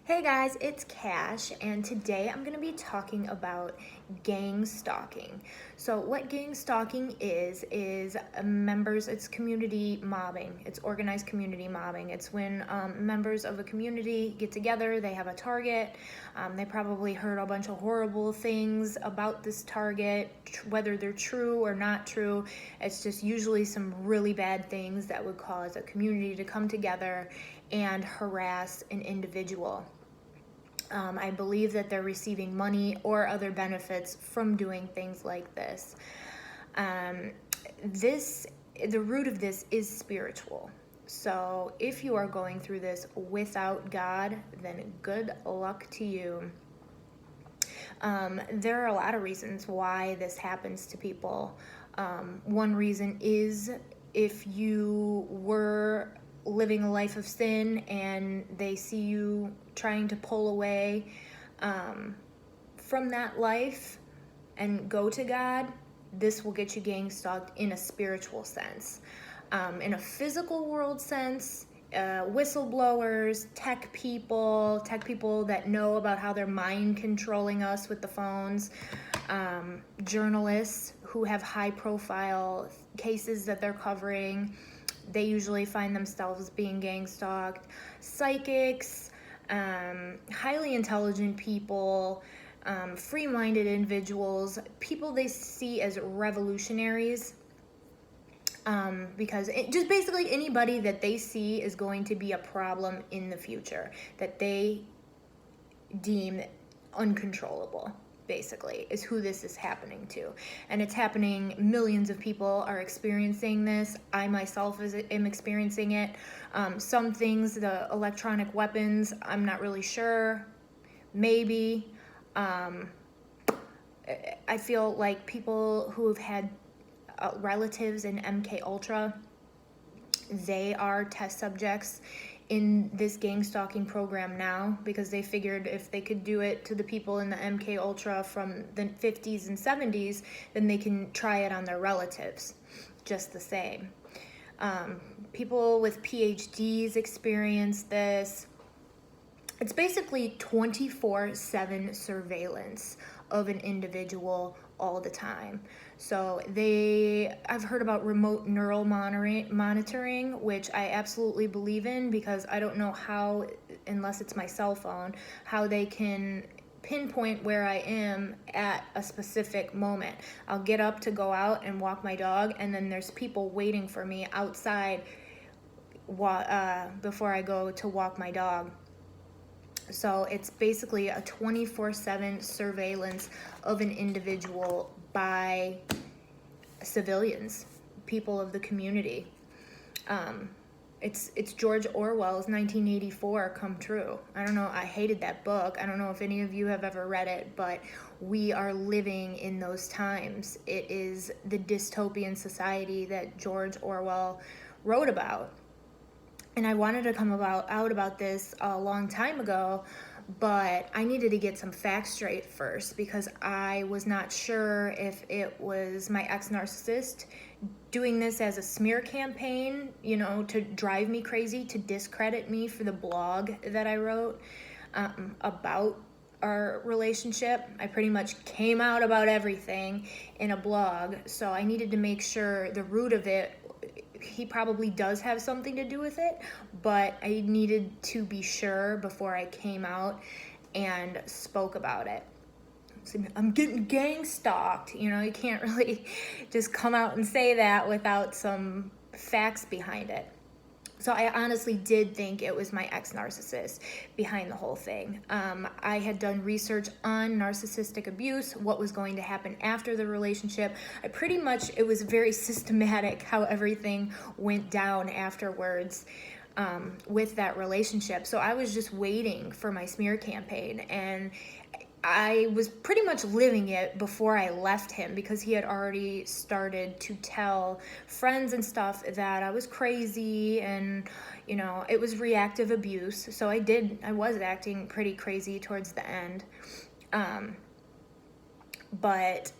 Hey guys, it's Cash, and today I'm going to be talking about gang stalking. So what gang stalking is members, it's community mobbing. It's organized community mobbing. It's when members of a community get together, they have a target, they probably heard a bunch of horrible things about this target, whether they're true or not true. It's just usually some really bad things that would cause a community to come together and harass an individual. I believe that they're receiving money or other benefits from doing things like this. Um, the root of this is spiritual. So if you are going through this without God, then good luck to you. There are a lot of reasons why this happens to people. One reason is if you were living a life of sin and they see you trying to pull away from that life and go to God, this will get you gang stalked in a spiritual sense. In a physical world sense, whistleblowers, tech people that know about how they're mind controlling us with the phones, journalists who have high profile cases that they're covering, they usually find themselves being gang stalked. Psychics, highly intelligent people, free-minded individuals, people they see as revolutionaries, because just basically anybody that they see is going to be a problem in the future, that they deem uncontrollable, basically, is who this is happening to. And it's happening, millions of people are experiencing this. I myself am experiencing it. Some things, the electronic weapons, I'm not really sure. Maybe. I feel like people who have had relatives in MK Ultra, they are test subjects in this gang stalking program now, because they figured if they could do it to the people in the MK Ultra from the 50s and 70s, then they can try it on their relatives just the same. People with PhDs experience this. It's basically 24/7 surveillance of an individual all the time. So I've heard about remote neural monitoring, which I absolutely believe in, because I don't know how, unless it's my cell phone, how they can pinpoint where I am at a specific moment. I'll get up to go out and walk my dog, and then there's people waiting for me outside before I go to walk my dog. So it's basically a 24/7 surveillance of an individual by civilians, people of the community. It's George Orwell's 1984 come true. I don't know, I hated that book. I don't know if any of you have ever read it, but we are living in those times. It is the dystopian society that George Orwell wrote about. And I wanted to come out about this a long time ago, but I needed to get some facts straight first, because I was not sure if it was my ex-narcissist doing this as a smear campaign, to drive me crazy, to discredit me for the blog that I wrote about our relationship. I pretty much came out about everything in a blog, so I needed to make sure the root of it, he probably does have something to do with it, but I needed to be sure before I came out and spoke about it. So I'm getting gang stalked. You can't really just come out and say that without some facts behind it. So I honestly did think it was my ex-narcissist behind the whole thing. I had done research on narcissistic abuse, what was going to happen after the relationship. It was very systematic how everything went down afterwards with that relationship. So I was just waiting for my smear campaign, and I was pretty much living it before I left him, because he had already started to tell friends and stuff that I was crazy, and it was reactive abuse. So I was acting pretty crazy towards the end. But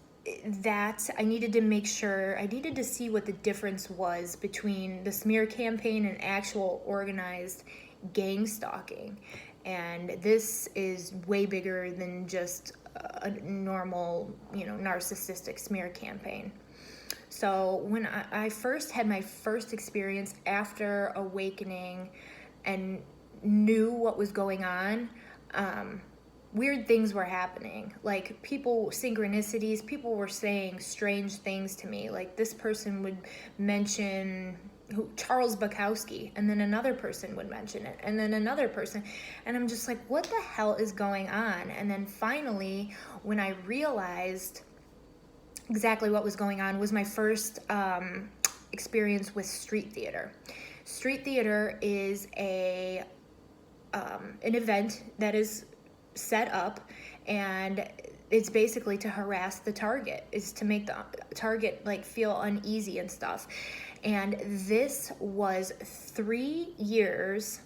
I needed to see what the difference was between the smear campaign and actual organized gang stalking. And this is way bigger than just a normal, narcissistic smear campaign. So when I first had my first experience after awakening and knew what was going on, weird things were happening. Like synchronicities, people were saying strange things to me. Like this person would mention Charles Bukowski, and then another person would mention it, and then another person. And I'm just like, what the hell is going on? And then finally, when I realized exactly what was going on, was my first experience with street theater. Street theater is an event that is set up, and it's basically to harass the target, is to make the target like feel uneasy and stuff. And this was 3 years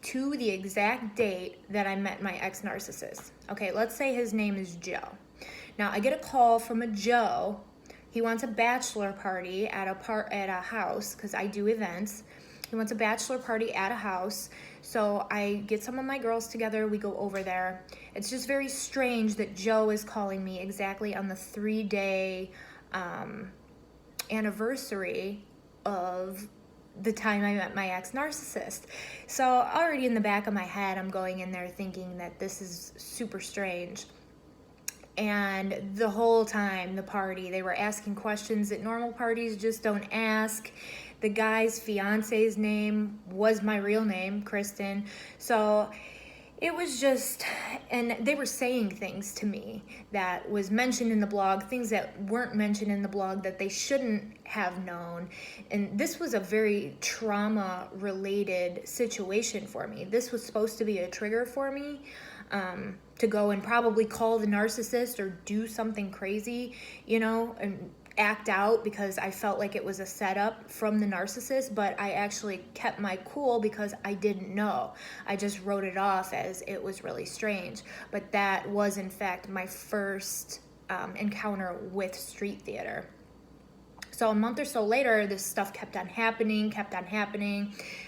to the exact date that I met my ex-narcissist. Okay, let's say his name is Joe. Now I get a call from a Joe. He wants a bachelor party at a house, because I do events. He wants a bachelor party at a house. So I get some of my girls together, we go over there. It's just very strange that Joe is calling me exactly on the 3-day anniversary of the time I met my ex-narcissist. So already in the back of my head, I'm going in there thinking that this is super strange. And the whole time, the party, they were asking questions that normal parties just don't ask. The guy's fiance's name was my real name, Kristen. So it was just, and they were saying things to me that was mentioned in the blog, things that weren't mentioned in the blog that they shouldn't have known. And this was a very trauma-related situation for me. This was supposed to be a trigger for me, to go and probably call the narcissist or do something crazy, and act out, because I felt like it was a setup from the narcissist. But I actually kept my cool because I didn't know. I just wrote it off as it was really strange. But that was in fact my first encounter with street theater. So a month or so later, this stuff kept on happening,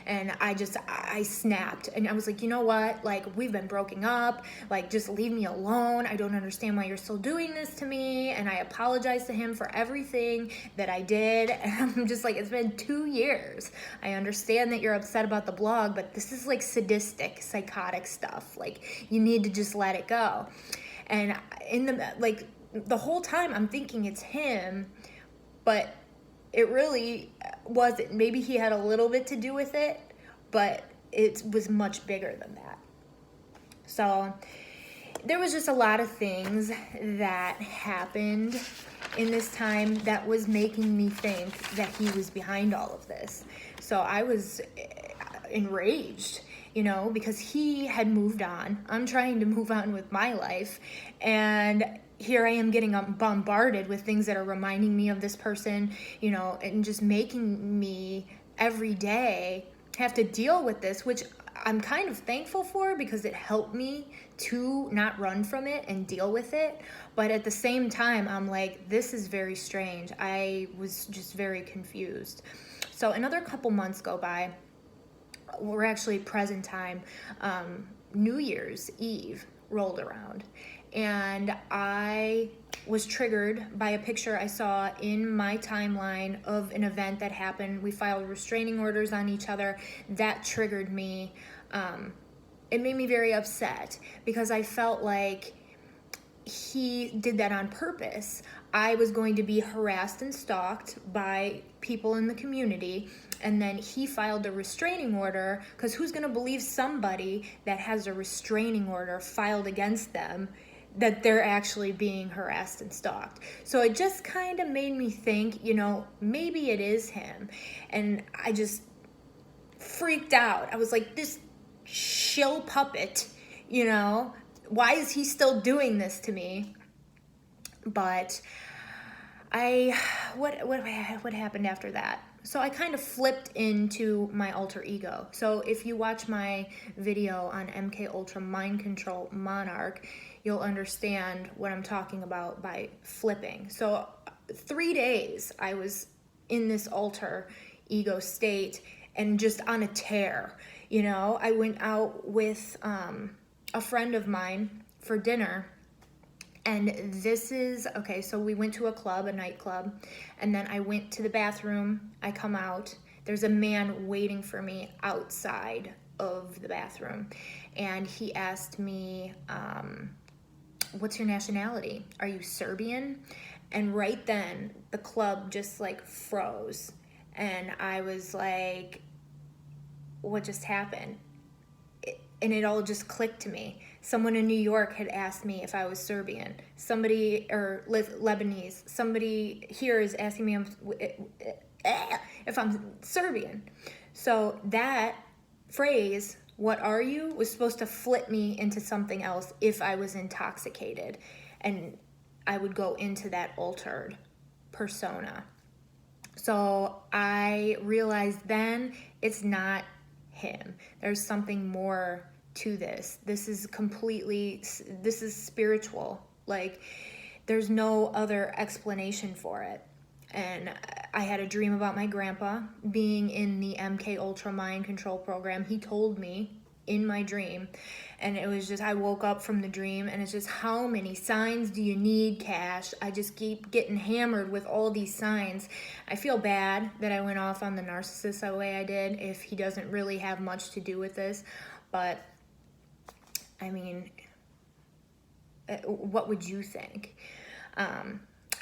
and I snapped. And I was like, you know what? Like, we've been broken up. Like, just leave me alone. I don't understand why you're still doing this to me. And I apologized to him for everything that I did. And I'm just like, it's been 2 years. I understand that you're upset about the blog, but this is like sadistic, psychotic stuff. Like, you need to just let it go. And the whole time I'm thinking it's him, but it really wasn't. Maybe he had a little bit to do with it, but it was much bigger than that. So there was just a lot of things that happened in this time that was making me think that he was behind all of this. So I was enraged, because he had moved on. I'm trying to move on with my life, and here I am getting bombarded with things that are reminding me of this person, and just making me every day have to deal with this, which I'm kind of thankful for, because it helped me to not run from it and deal with it. But at the same time, I'm like, this is very strange. I was just very confused. So another couple months go by. We're actually present time. New Year's Eve rolled around, and I was triggered by a picture I saw in my timeline of an event that happened. We filed restraining orders on each other. That triggered me. It made me very upset, because I felt like he did that on purpose. I was going to be harassed and stalked by people in the community, and then he filed a restraining order, because who's going to believe somebody that has a restraining order filed against them that they're actually being harassed and stalked? So it just kind of made me think, maybe it is him. And I just freaked out. I was like, this shill puppet, why is he still doing this to me? But what happened after that? So I kind of flipped into my alter ego. So if you watch my video on MK Ultra Mind Control Monarch, you'll understand what I'm talking about by flipping. So 3 days I was in this alter ego state and just on a tear. You know, I went out with a friend of mine for dinner. And this is, okay, so we went to a club, a nightclub, and then I went to the bathroom. I come out. There's a man waiting for me outside of the bathroom. And he asked me, what's your nationality? Are you Serbian? And right then, the club just like froze. And I was like, what just happened? And it all just clicked to me. Someone in New York had asked me if I was Serbian. Somebody, or Lebanese, somebody here is asking me if I'm Serbian. So that phrase, what are you, was supposed to flip me into something else if I was intoxicated. And I would go into that altered persona. So I realized then it's not him. There's something more to this. This is spiritual. Like, there's no other explanation for it. And I had a dream about my grandpa being in the MK Ultra mind control program. He told me in my dream, and it was just, I woke up from the dream, and it's just, how many signs do you need, Cash? I just keep getting hammered with all these signs. I feel bad that I went off on the narcissist the way I did, if he doesn't really have much to do with this. But I mean, what would you think?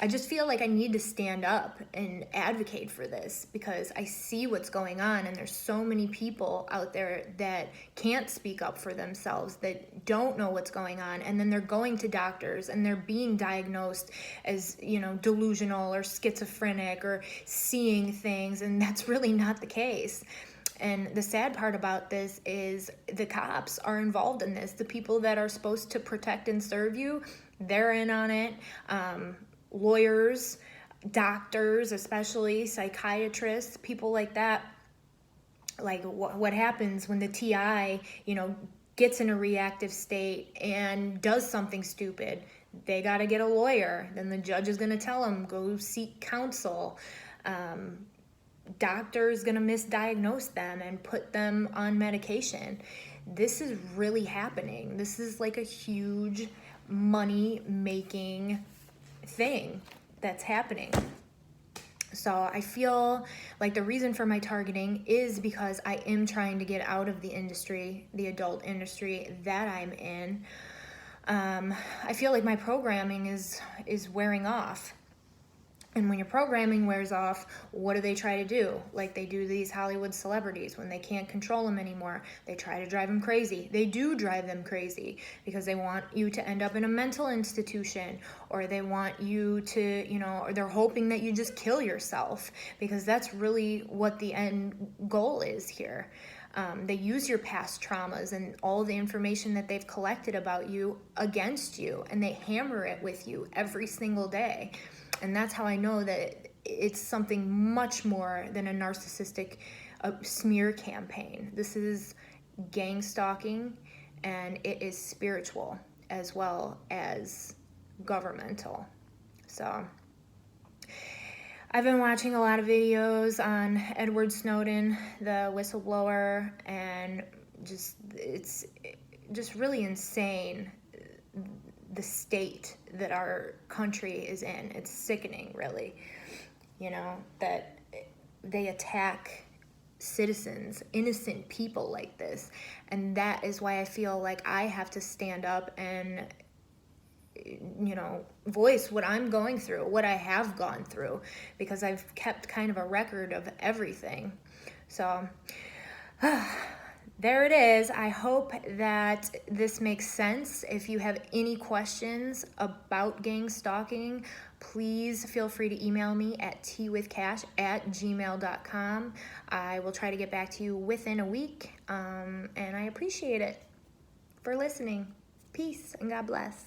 I just feel like I need to stand up and advocate for this, because I see what's going on, and there's so many people out there that can't speak up for themselves, that don't know what's going on, and then they're going to doctors and they're being diagnosed as, you know, delusional or schizophrenic or seeing things, and that's really not the case. And the sad part about this is the cops are involved in this. The people that are supposed to protect and serve you, they're in on it. Lawyers, doctors, especially psychiatrists, people like that. Like, what happens when the TI, you know, gets in a reactive state and does something stupid? They got to get a lawyer. Then the judge is going to tell them, go seek counsel. Doctor is going to misdiagnose them and put them on medication. This is really happening. This is like a huge money-making thing that's happening. So I feel like the reason for my targeting is because I am trying to get out of the industry, the adult industry that I'm in. I feel like my programming is wearing off. And when your programming wears off, what do they try to do? Like they do these Hollywood celebrities when they can't control them anymore. They try to drive them crazy. They do drive them crazy because they want you to end up in a mental institution, or they want you to, you know, or they're hoping that you just kill yourself, because that's really what the end goal is here. They use your past traumas and all the information that they've collected about you against you, and they hammer it with you every single day. And that's how I know that it's something much more than a narcissistic smear campaign. This is gang stalking, and it is spiritual as well as governmental. So I've been watching a lot of videos on Edward Snowden, the whistleblower, and it's just really insane, the state that our country is in. It's sickening, really, you know, that they attack citizens, innocent people like this. And that is why I feel like I have to stand up and, you know, voice what I'm going through, what I have gone through, because I've kept kind of a record of everything. So there it is. I hope that this makes sense. If you have any questions about gang stalking, please feel free to email me at teawithcash@gmail.com. I will try to get back to you within a week, and I appreciate it for listening. Peace and God bless.